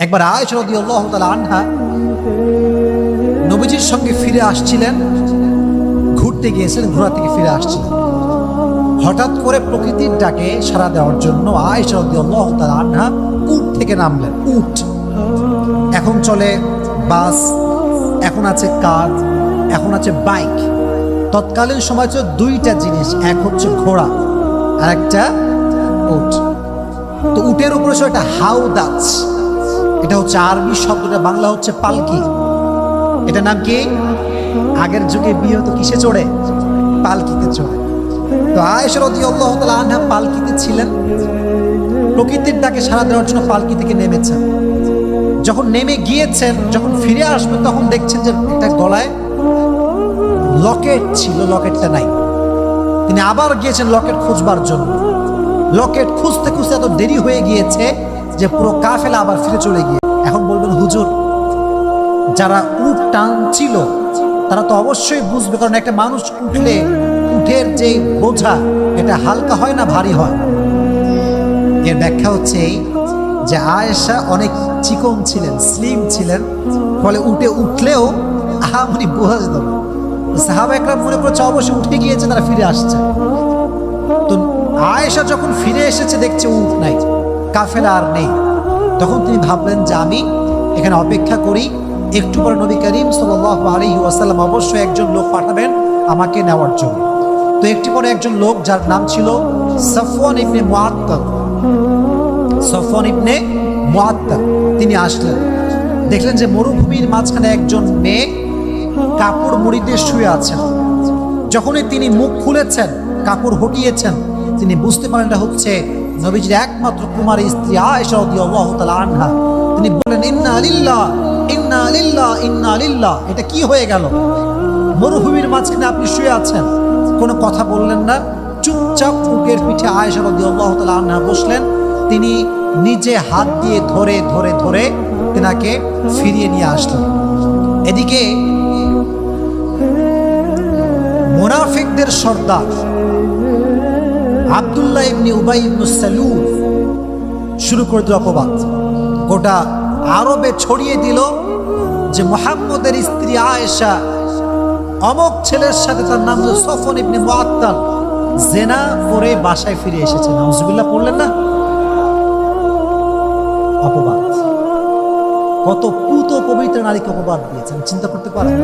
একবার আয়েশা রাদিয়াল্লাহু তাআলা আনহা নবীজির সঙ্গে ফিরে আসছিলেন, ঘুরতে গিয়েছিলেন, ঘোরা থেকে ফিরে আসছিলেন। হঠাৎ করে প্রকৃতির ডাকে সাড়া দেওয়ার জন্য আয়েশা রাদিয়াল্লাহু তাআলা আনহা উট থেকে নামলেন। উট এখন চলে বাস, এখন আছে কার, এখন আছে বাইক। তৎকালীন সময় ছিল দুইটা জিনিস, এক হচ্ছে ঘোড়া আর একটা উট। তো উটের উপরে ছিল একটা হাউদাজ, এটা হচ্ছে আরবি শব্দটা, বাংলা হচ্ছে পালকি। এটা নাম কি? আগের যুগে বিয়ে হতো কিসে চড়ে? পালকিতে চড়ে। তো আয়েশা রাদিয়াল্লাহু তাআলা আনহা পালকিতে ছিলেন, প্রকৃতির ডাকে সাড়া দেওয়ার জন্য পালকি থেকে নেমেছেন। যখন নেমে গিয়েছেন, যখন ফিরে আসবেন তখন দেখছেন যে একটা গলায় লকেট ছিল, লকেটটা নাই। তিনি আবার গিয়েছেন লকেট খুঁজবার জন্য। লকেট খুঁজতে খুঁজতে এত দেরি হয়ে গিয়েছে যে পুরো কাফেলা আবার ফিরে চলে গিয়ে। এখন বলবেন হুজুর, যারা উট টানছিল তারা তো অবশ্যই বুঝবে, কারণ একটা মানুষ উঠলে উঠের যে বোঝা এটা হালকা হয় না ভারী হয়। এর ব্যাখ্যা হচ্ছে এই যে আয়েশা অনেক চিকন ছিলেন, স্লিম ছিলেন, ফলে উঠে উঠলেও আহামরি বোঝা যেত না। সাহাবা একরাম মনে করছে অবশ্যই উঠে গিয়েছে, তারা ফিরে আসছে। তো আয়েশা যখন ফিরে এসেছে দেখছে উট নাই, কাফেলা আর নেই, তখন তিনি ভাবলেন যে আমি এখানে অপেক্ষা করি, একটু পরে নবী করিম সাল্লাল্লাহু আলাইহি ওয়াসাল্লাম অবশ্যই একজন লোক পাঠাবেন আমাকে নেওয়ার জন্য। তো একটু পরে একজন লোক, যার নাম ছিল সফওয়ান ইবনে মুআত্তাল, সফওয়ান ইবনে মুআত্তাল, তিনি আসলেন। দেখলেন যে মরুভূমির মাঝখানে একজন মেয়ে কাপড় মুড়ি দিয়ে শুয়ে আছেন। যখনই তিনি মুখ খুলেছেন, কাপড় হটিয়েছেন, তিনি বুঝতে পারেন এটা হচ্ছে নবীজির একমাত্র কুমারী স্ত্রী আয়েশা রাদিয়াল্লাহু তাআলা আনহা। তিনি বলেন, ইন্না লিল্লাহ ইন্না লিল্লাহ ইন্না লিল্লাহ। এটা কি হয়ে গেল? মরুভূমির মাঝখানে আপনি শুয়ে আছেন, কোনো কথা বললেন না, চুপচাপ উটের পিঠে আয়েশা রাদিয়াল্লাহু তাআলা আনহা বসলেন। তিনি নিজে হাত দিয়ে ধরে ধরে ধরে তেনাকে ফিরিয়ে নিয়ে আসলেন। এদিকে মুনাফিকদের সর্দার আব্দুল্লাহ ইবনে উবাই ইবনে সালুল শুরু করে দিল অপবাদ, গোটা আরবে ছড়িয়ে দিল যে মুহাম্মদের স্ত্রী আয়েশা অমক ছেলের সাথে, তার নাম হলো সফওয়ান ইবনে মুআত্তাল, জেনা করে বাসায় ফিরে এসেছে। নাউজুবিল্লাহ পড়লেন না? অপবাদ, কত পুত পবিত্র নারীকে অপবাদ দিয়েছেন, চিন্তা করতে পারেন?